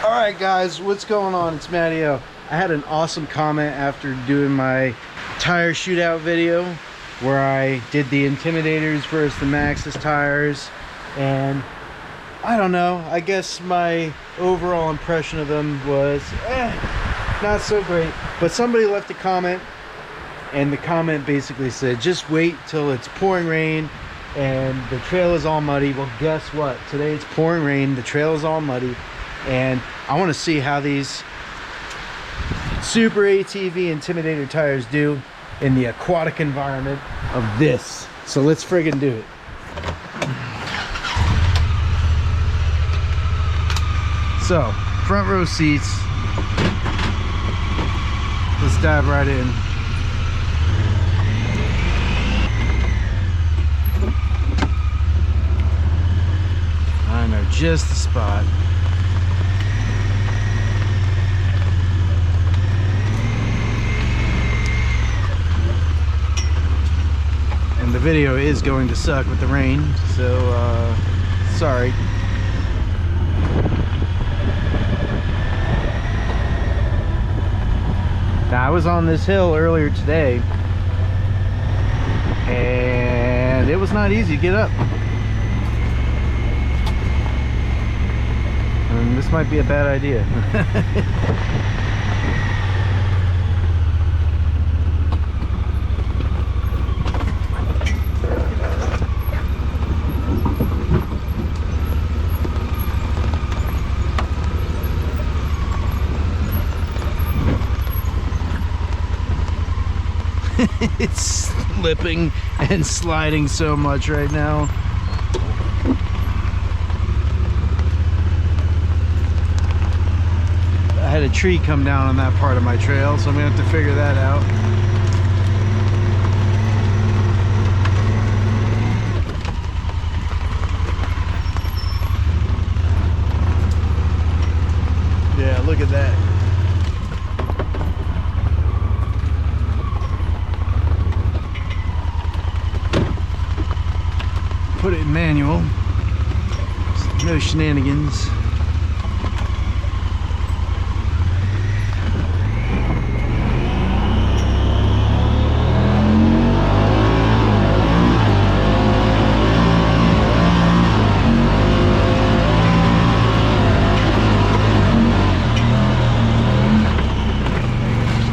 All right, guys, what's going on? It's Mattio. I had an awesome comment after doing my tire shootout video where I did the Intimidators versus the Maxxis tires, and I don't know, I guess my overall impression of them was not so great. But somebody left a comment, and the comment basically said, just wait till it's pouring rain and the trail is all muddy. Well, guess what? Today it's pouring rain, the trail is all muddy, and I want to see how these super ATV Intimidator tires do in the aquatic environment of this. So let's friggin' do it. So, front row seats. Let's dive right in. I know just the spot. And the video is going to suck with the rain, so sorry. Now, I was on this hill earlier today, and it was not easy to get up. And this might be a bad idea. It's slipping and sliding so much right now. I had a tree come down on that part of my trail, so I'm gonna have to figure that out. Yeah, look at that. Put it in manual, no shenanigans.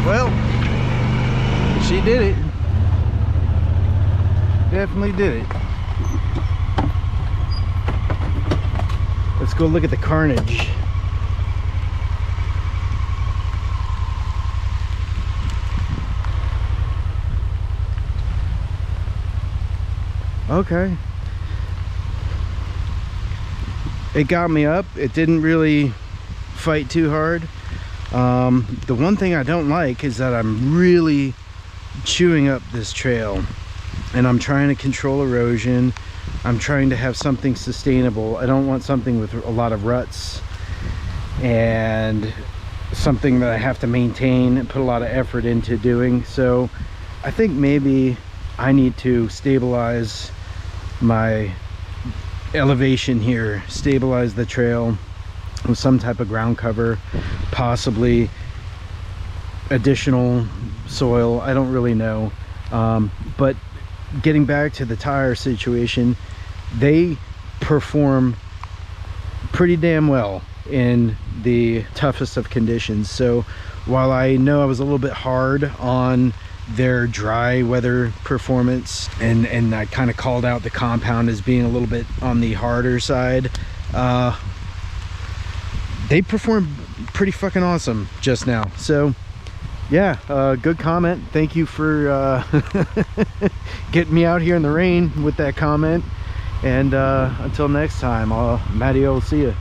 Well, she did it. Definitely did it. Let's go look at the carnage. Okay. It got me up. It didn't really fight too hard. The one thing I don't like is that I'm really chewing up this trail, and I'm trying to control erosion. I'm trying to have something sustainable. I don't want something with a lot of ruts and something that I have to maintain and put a lot of effort into doing. So I think maybe I need to stabilize my elevation here, stabilize the trail with some type of ground cover, possibly additional soil. I don't really know. But getting back to the tire situation, they perform pretty damn well in the toughest of conditions. So while I know I was a little bit hard on their dry weather performance, and I kind of called out the compound as being a little bit on the harder side, they performed pretty fucking awesome just now. So yeah, good comment. Thank you for getting me out here in the rain with that comment. And until next time, Mattio will see you.